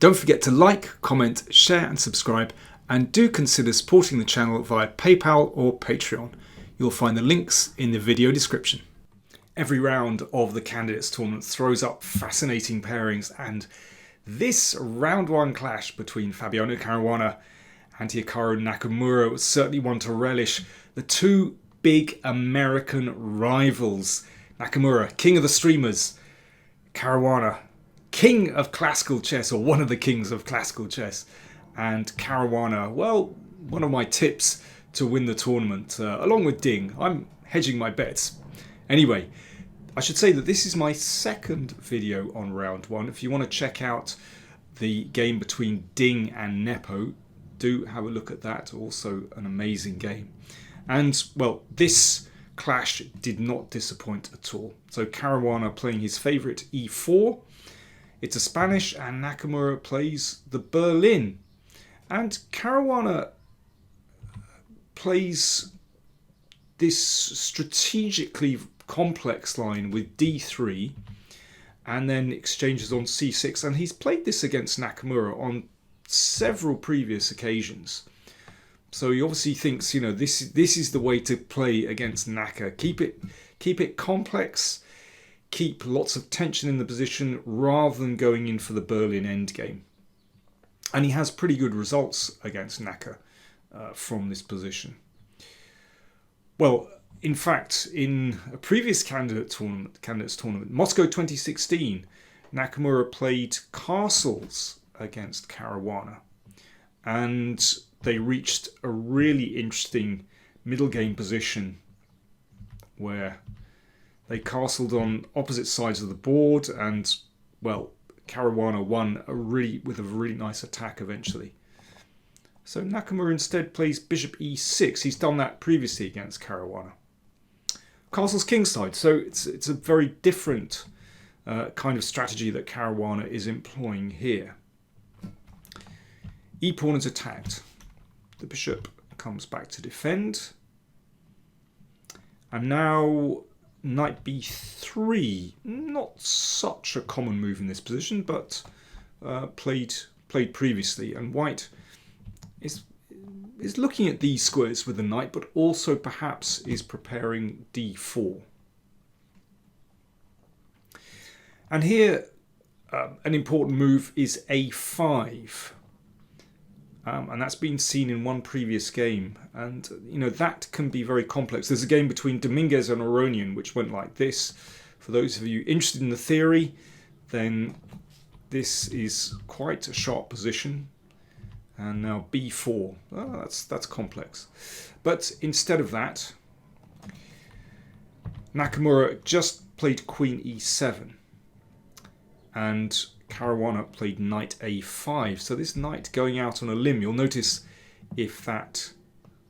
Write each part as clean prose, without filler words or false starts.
Don't forget to like, comment, share and subscribe, and do consider supporting the channel via PayPal or Patreon. You'll find the links in the video description. Every round of the Candidates Tournament throws up fascinating pairings, and this round one clash between Fabiano Caruana and Hikaru Nakamura was certainly one to relish. The two big American rivals. Nakamura, king of the streamers. Caruana, king of classical chess, or one of the kings of classical chess. And Caruana, well, one of my tips to win the tournament, along with Ding. I'm hedging my bets. Anyway, I should say that this is my second video on round one. If you want to check out the game between Ding and Nepo, do have a look at that. Also an amazing game. And, well, this clash did not disappoint at all. So Caruana playing his favourite e4. It's a Spanish, and Nakamura plays the Berlin. And Caruana plays this strategically complex line with d3 and then exchanges on c6. And he's played this against Nakamura on several previous occasions. So he obviously thinks, you know, this is the way to play against Naka. Keep it complex, keep lots of tension in the position rather than going in for the Berlin endgame. And he has pretty good results against Naka from this position. Well, in fact, in a previous Candidates Tournament, Moscow 2016, Nakamura played castles against Caruana. And they reached a really interesting middle game position where they castled on opposite sides of the board, and, well, Caruana won with a really nice attack eventually. So Nakamura instead plays bishop e6. He's done that previously against Caruana. Castle's kingside, so it's a very different kind of strategy that Caruana is employing here. E-pawn is attacked. The bishop comes back to defend. And now knight b3. Not such a common move in this position, but played previously. And white is looking at these squares with the knight, but also perhaps is preparing d4. And here an important move is a5. And that's been seen in one previous game. And, you know, that can be very complex. There's a game between Dominguez and Aronian which went like this. For those of you interested in the theory, then this is quite a sharp position. And now b4. Oh, that's complex. But instead of that, Nakamura just played queen e7. And Caruana played knight a5. So this knight going out on a limb. You'll notice if that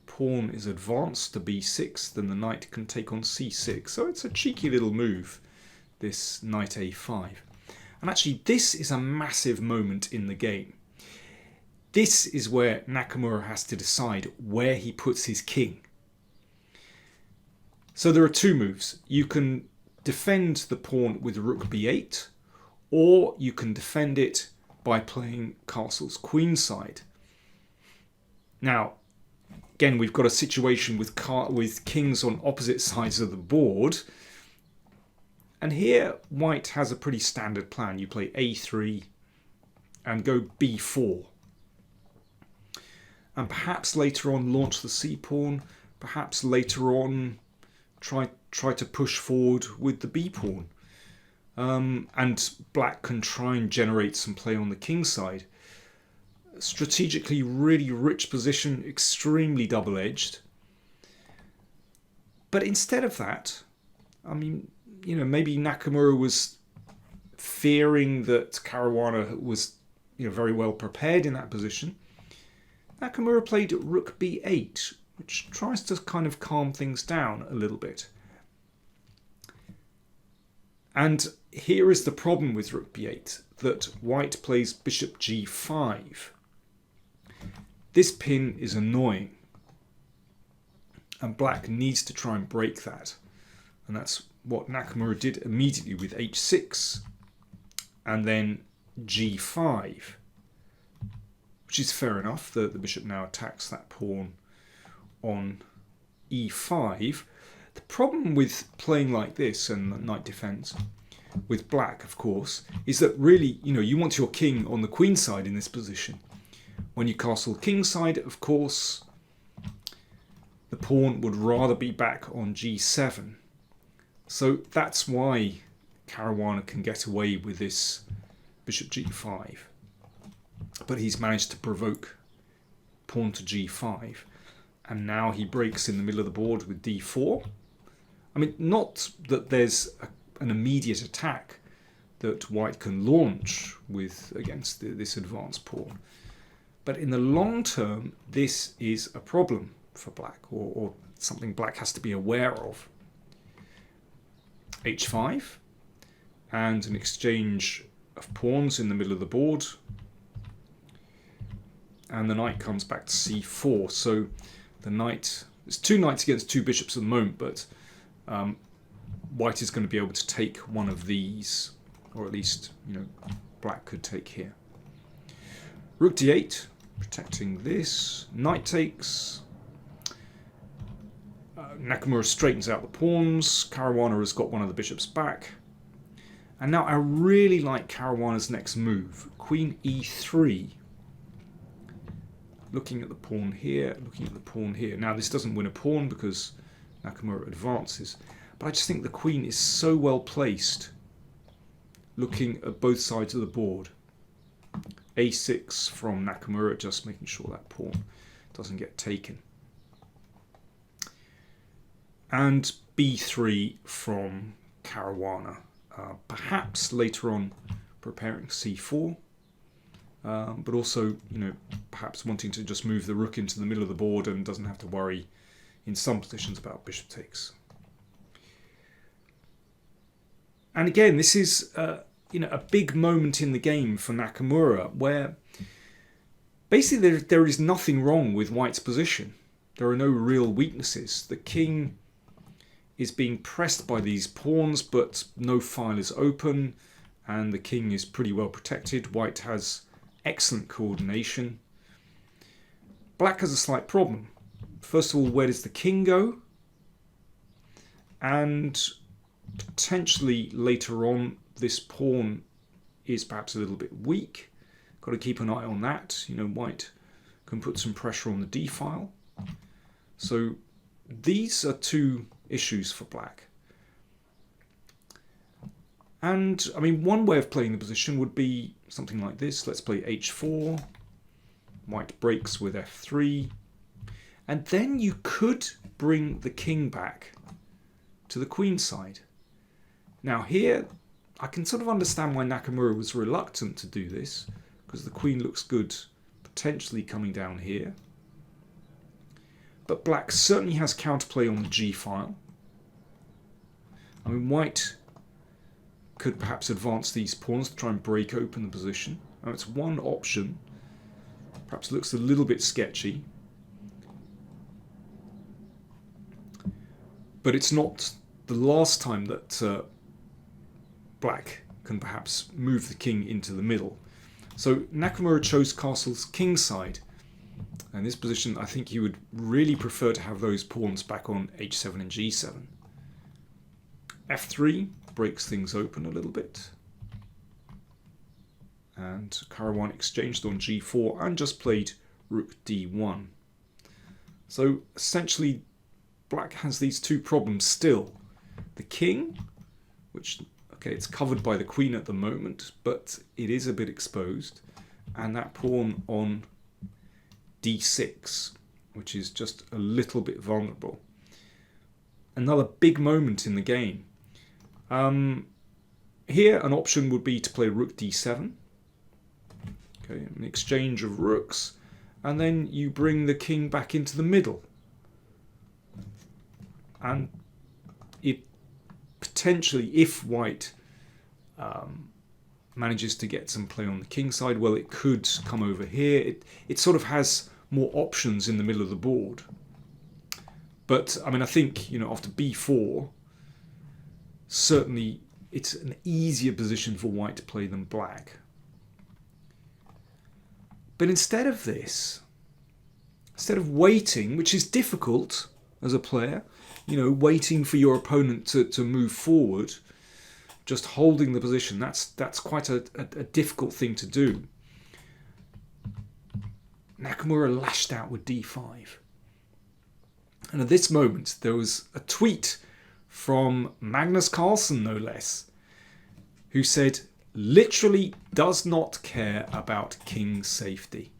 pawn is advanced to b6, then the knight can take on c6. So it's a cheeky little move, this knight a5. And actually this is a massive moment in the game. This is where Nakamura has to decide where he puts his king. So there are two moves. You can defend the pawn with rook b8, or you can defend it by playing castles queenside. Now, again, we've got a situation with kings on opposite sides of the board. And here, white has a pretty standard plan. You play a3 and go b4. And perhaps later on launch the c-pawn. Perhaps later on try to push forward with the b-pawn. And black can try and generate some play on the king side. Strategically really rich position, extremely double-edged. But instead of that, I mean, you know, maybe Nakamura was fearing that Caruana was, you know, very well prepared in that position. Nakamura played rook b8, which tries to kind of calm things down a little bit. And here is the problem with rook b8, that white plays bishop g5. This pin is annoying, and black needs to try and break that. And that's what Nakamura did immediately with h6, and then g5. which is fair enough. The bishop now attacks that pawn on e5. The problem with playing like this and knight defense with black, of course, is that really, you want your king on the queen side in this position. When you castle king side, of course, the pawn would rather be back on g7. So that's why Caruana can get away with this bishop g5. But he's managed to provoke pawn to g5. And now he breaks in the middle of the board with d4. I mean, not that there's an immediate attack that white can launch against this advanced pawn. But in the long term, this is a problem for black, or something black has to be aware of. h5, and an exchange of pawns in the middle of the board. And the knight comes back to c4. So the knight, there's two knights against two bishops at the moment, but white is going to be able to take one of these, or at least, black could take here. Rook d8, protecting this. Knight takes. Nakamura straightens out the pawns. Caruana has got one of the bishops back. And now I really like Caruana's next move. Queen e3. Looking at the pawn here, looking at the pawn here. Now this doesn't win a pawn because Nakamura advances. But I just think the queen is so well placed looking at both sides of the board. a6 from Nakamura, just making sure that pawn doesn't get taken. And b3 from Caruana. Perhaps later on preparing c4. But also, perhaps wanting to just move the rook into the middle of the board and doesn't have to worry in some positions about bishop takes. And again, this is a big moment in the game for Nakamura, where basically there is nothing wrong with white's position. There are no real weaknesses. The king is being pressed by these pawns, but no file is open, and the king is pretty well protected. White has excellent coordination. Black has a slight problem. First of all, where does the king go? And potentially later on, this pawn is perhaps a little bit weak. Got to keep an eye on that. White can put some pressure on the d file. So these are two issues for black. And I mean, one way of playing the position would be something like this. Let's play h4. White breaks with f3. And then you could bring the king back to the queen side. Now here, I can sort of understand why Nakamura was reluctant to do this, because the queen looks good potentially coming down here. But black certainly has counterplay on the g file. I mean, white could perhaps advance these pawns to try and break open the position. Now, it's one option. Perhaps looks a little bit sketchy. But it's not the last time that black can perhaps move the king into the middle. So Nakamura chose castle's king side. And this position, I think he would really prefer to have those pawns back on h7 and g7. f3 breaks things open a little bit. And Caruana exchanged on g4 and just played rook d1. So essentially, black has these two problems still. The king, which, okay, it's covered by the queen at the moment, but it is a bit exposed. And that pawn on d6, which is just a little bit vulnerable. Another big moment in the game. Here, an option would be to play rook d7. Okay, an exchange of rooks, and then you bring the king back into the middle. And it potentially, if white manages to get some play on the king side, well, it could come over here. It sort of has more options in the middle of the board. But, I mean, I think, after b4, certainly it's an easier position for white to play than black. But instead of this, instead of waiting, which is difficult as a player, you know, waiting for your opponent to move forward, just holding the position, that's quite a difficult thing to do. Nakamura lashed out with d5. And at this moment, there was a tweet from Magnus Carlsen, no less, who said, literally does not care about king safety.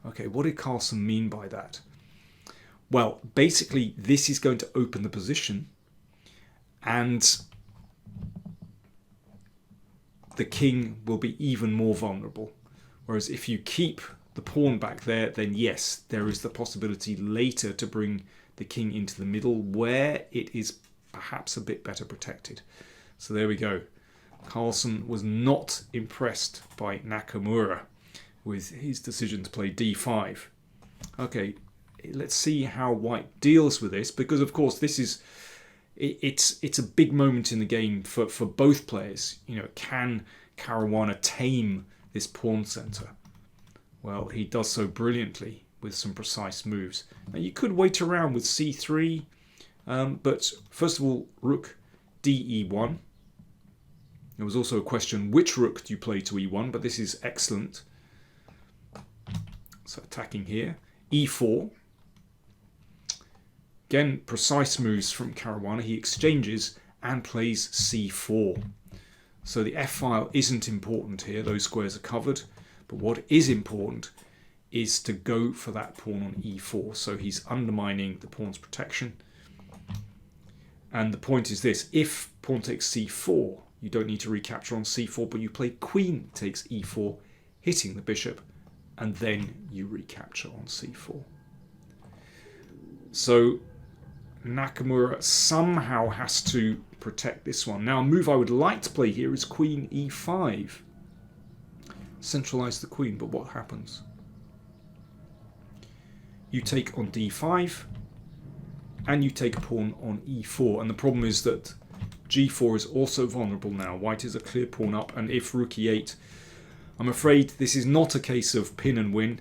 Okay, what did Carlsen mean by that? Well, basically, this is going to open the position, and the king will be even more vulnerable. Whereas if you keep the pawn back there, then yes, there is the possibility later to bring the king into the middle where it is perhaps a bit better protected. So there we go. Carlsen was not impressed by Nakamura with his decision to play d5. Okay, let's see how white deals with this, because of course this is it's a big moment in the game for both players. You know, can Caruana tame this pawn center? Well, he does so brilliantly with some precise moves. Now you could wait around with c3, but first of all, rook de1. There was also a question, which rook do you play to e1? But this is excellent. So attacking here. e4. Again, precise moves from Caruana. He exchanges and plays c4. So the f-file isn't important here. Those squares are covered. But what is important is to go for that pawn on e4. So he's undermining the pawn's protection. And the point is this. If pawn takes c4, you don't need to recapture on c4, but you play queen takes e4, hitting the bishop, and then you recapture on c4. So Nakamura somehow has to protect this one. Now, a move I would like to play here is queen e5. Centralize the queen, but what happens? You take on d5, and you take a pawn on e4. And the problem is that g4 is also vulnerable now. White is a clear pawn up, and if rook e8, I'm afraid this is not a case of pin and win,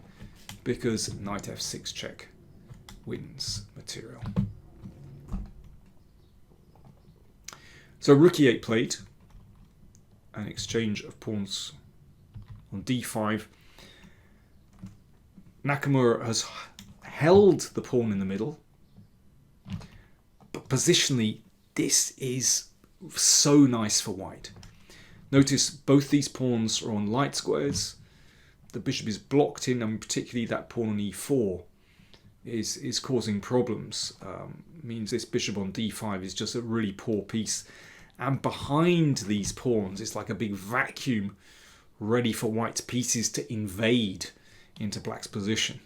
because knight f6 check wins material. So rook e8 played, an exchange of pawns on d5. Nakamura has held the pawn in the middle, but positionally this is so nice for white. Notice both these pawns are on light squares. The bishop is blocked in, and particularly that pawn on e4 is causing problems. Means this bishop on d5 is just a really poor piece. And behind these pawns it's like a big vacuum ready for white's pieces to invade into black's position.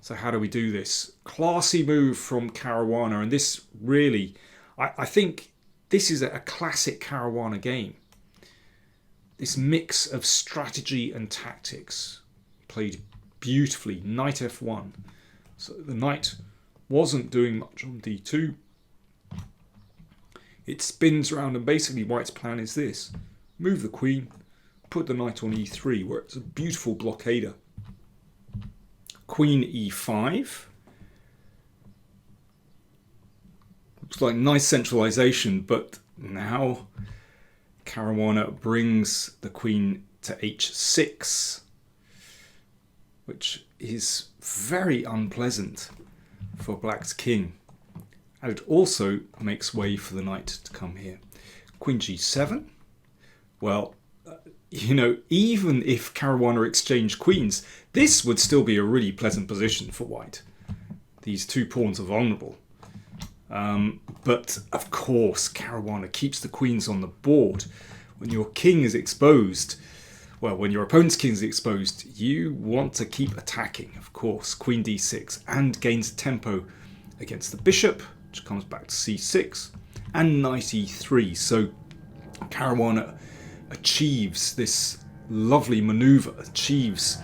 So how do we do this? Classy move from Caruana, and this really, I think this is a classic Caruana game. This mix of strategy and tactics played beautifully. Knight f1. So the knight wasn't doing much on d2. It spins around, and basically white's plan is this. Move the queen, put the knight on e3, where it's a beautiful blockader. Queen e5. Looks like nice centralization, but now Caruana brings the queen to h6, which is very unpleasant for black's king. And it also makes way for the knight to come here. Queen g7. Well, you know, even if Caruana exchanged queens, this would still be a really pleasant position for white. These two pawns are vulnerable. But of course, Caruana keeps the queens on the board. When your king is exposed, well, when your opponent's king is exposed, you want to keep attacking, of course. Queen d6, and gains tempo against the bishop, which comes back to c6, and knight e3. So Caruana achieves this lovely maneuver, achieves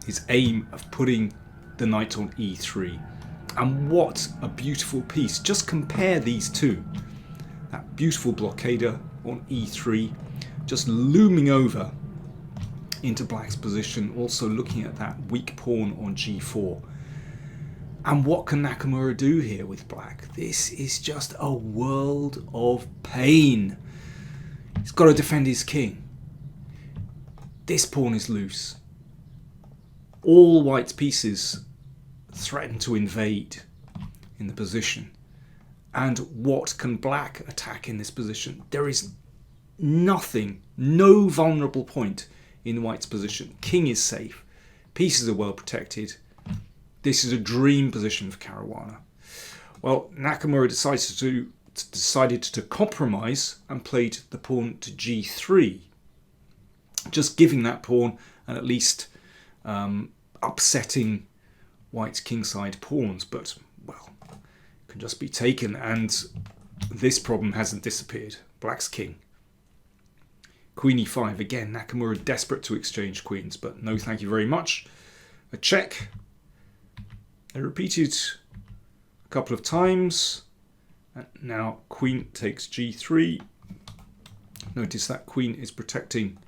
his aim of putting the knight on e3. And what a beautiful piece. Just compare these two. That beautiful blockader on e3, just looming over into black's position, also looking at that weak pawn on g4. And what can Nakamura do here with black? This is just a world of pain. He's got to defend his king. This pawn is loose. All white's pieces threaten to invade in the position. And what can black attack in this position? There is nothing, no vulnerable point in white's position. King is safe. Pieces are well protected. This is a dream position for Caruana. Well, Nakamura decided to compromise and played the pawn to g3, just giving that pawn and at least upsetting white's kingside pawns. But, well, it can just be taken, and this problem hasn't disappeared. Black's king. Queen e5. Again, Nakamura desperate to exchange queens, but no thank you very much. A check. They repeated a couple of times. And now queen takes g3. Notice that queen is protecting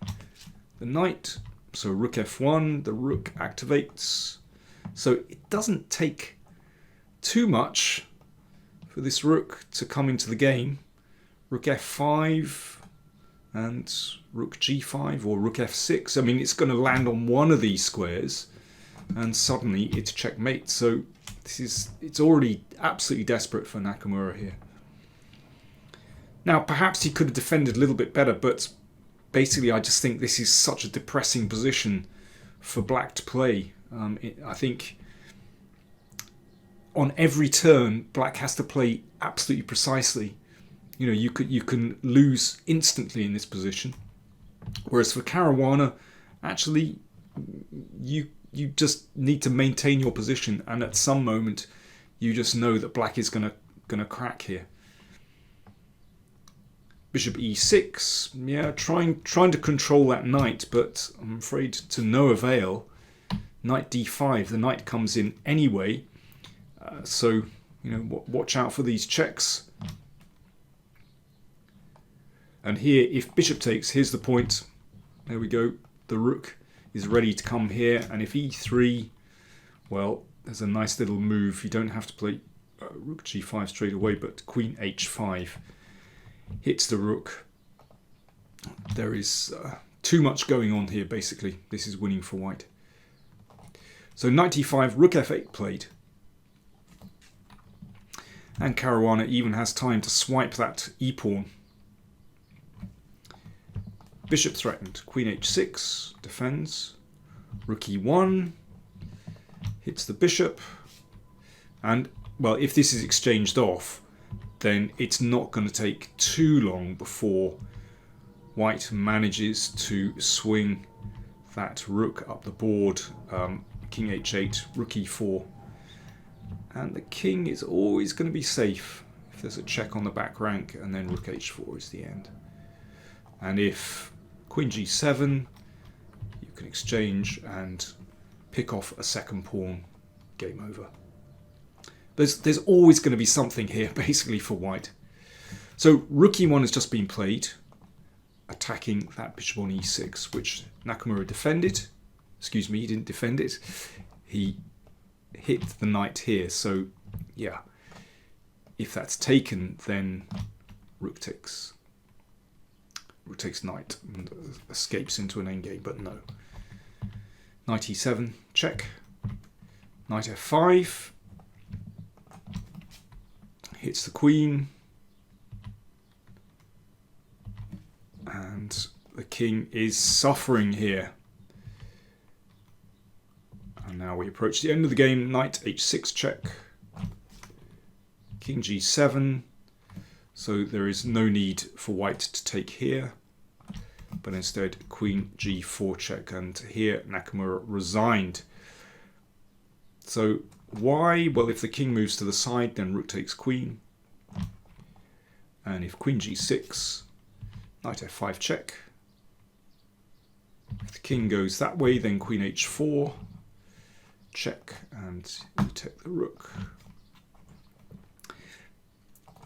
the knight. So rook f1, the rook activates. So it doesn't take too much for this rook to come into the game. Rook f5 and rook g5 or rook f6. I mean, it's going to land on one of these squares and suddenly it's checkmate. So it's already absolutely desperate for Nakamura here. Now, perhaps he could have defended a little bit better, but basically I just think this is such a depressing position for black to play. I think on every turn, black has to play absolutely precisely. You know, you can lose instantly in this position. Whereas for Caruana, actually, you just need to maintain your position, and at some moment, you just know that black is gonna crack here. Bishop e6, yeah, trying to control that knight, but I'm afraid to no avail. Knight d5, the knight comes in anyway, so you know, watch out for these checks. And here, if bishop takes, here's the point. There we go. The rook is ready to come here, and if e3, well, there's a nice little move. You don't have to play rook g5 straight away, but queen h5 hits the rook. There is too much going on here, basically. This is winning for white. So knight e5, rook f8 played. And Caruana even has time to swipe that e-pawn. Bishop threatened. Queen h6 defends. Rook e1 hits the bishop. And, well, if this is exchanged off, then it's not going to take too long before white manages to swing that rook up the board. King h8, rook e4. And the king is always going to be safe if there's a check on the back rank, and then rook h4 is the end. And if queen g7, you can exchange and pick off a second pawn. Game over. There's always going to be something here, basically, for white. So rook e1 has just been played, attacking that bishop on e6, which Nakamura defended. Excuse me, he didn't defend it. He hit the knight here. So, yeah, if that's taken, then rook takes knight and escapes into an endgame, but no. Knight e7, check. Knight f5. Hits the queen. And the king is suffering here. And now we approach the end of the game. Knight h6 check. King g7. So there is no need for white to take here, but instead queen g4 check. And here Nakamura resigned. So why? Well, if the king moves to the side, then rook takes queen. And if queen g6, knight f5 check. If the king goes that way, then queen h4 check, and you take the rook.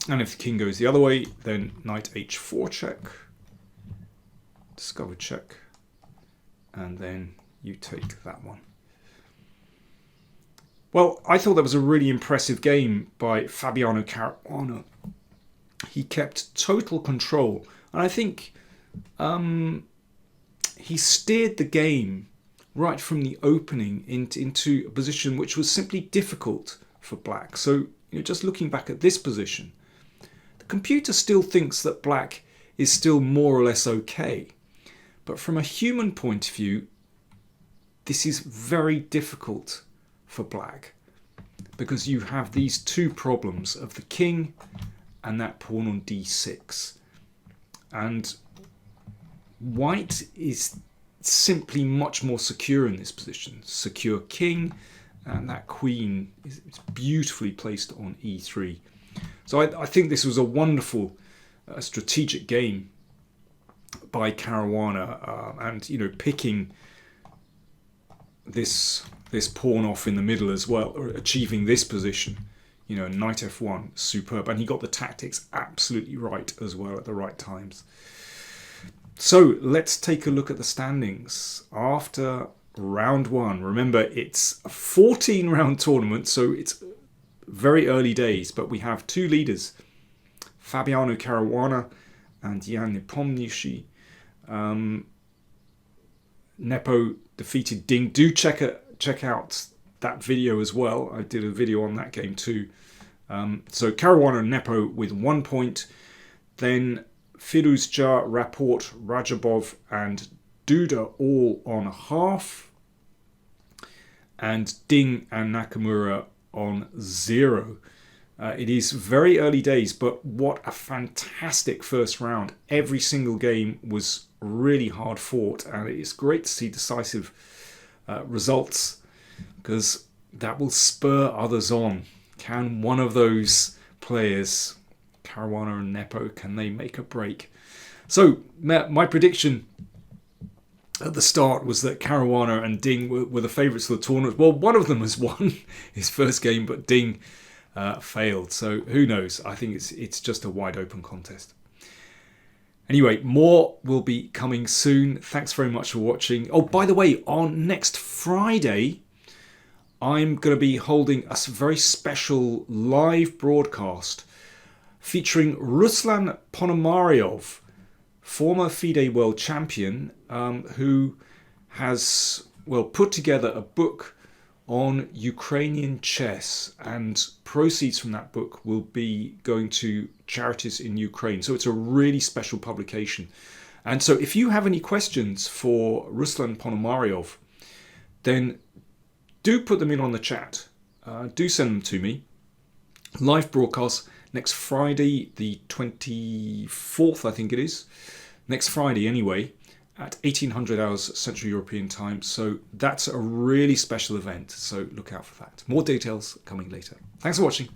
And if the king goes the other way, then knight h4 check, discovered check, and then you take that one. Well, I thought that was a really impressive game by Fabiano Caruana. He kept total control, and I think he steered the game right from the opening into a position which was simply difficult for black. So, just looking back at this position, the computer still thinks that black is still more or less okay. But from a human point of view, this is very difficult for black, because you have these two problems of the king and that pawn on d6. And white is simply much more secure in this position. Secure king, and that queen is beautifully placed on e3. So I think this was a wonderful strategic game by Caruana, and picking this pawn off in the middle as well, or achieving this position, knight f1, superb, and he got the tactics absolutely right as well at the right times. So let's take a look at the standings after round one. Remember, it's a 14-round tournament, so it's very early days, but we have two leaders, Fabiano Caruana and Jan Nepomniachtchi. Nepo defeated Ding. Do check out that video as well. I did a video on that game too. So Caruana and Nepo with 1 point. Then Firuzja, Rapport, Rajabov and Duda all on half. And Ding and Nakamura on 0. It is very early days, but what a fantastic first round. Every single game was really hard fought, and it's great to see decisive results, because that will spur others on. Can one of those players, Caruana and Nepo, can they make a break? So my prediction at the start was that Caruana and Ding were the favourites of the tournament. Well, one of them has won his first game, but Ding failed. So who knows? I think it's just a wide open contest. Anyway, more will be coming soon. Thanks very much for watching. Oh, by the way, on next Friday, I'm going to be holding a very special live broadcast featuring Ruslan Ponomaryov, former FIDE world champion, who has put together a book on Ukrainian chess, and proceeds from that book will be going to charities in Ukraine. So it's a really special publication. And so if you have any questions for Ruslan Ponomaryov, then do put them in on the chat. Do send them to me. Live broadcast next Friday, the 24th, I think it is. Next Friday anyway, at 1800 hours Central European time. So that's a really special event. So look out for that. More details coming later. Thanks for watching.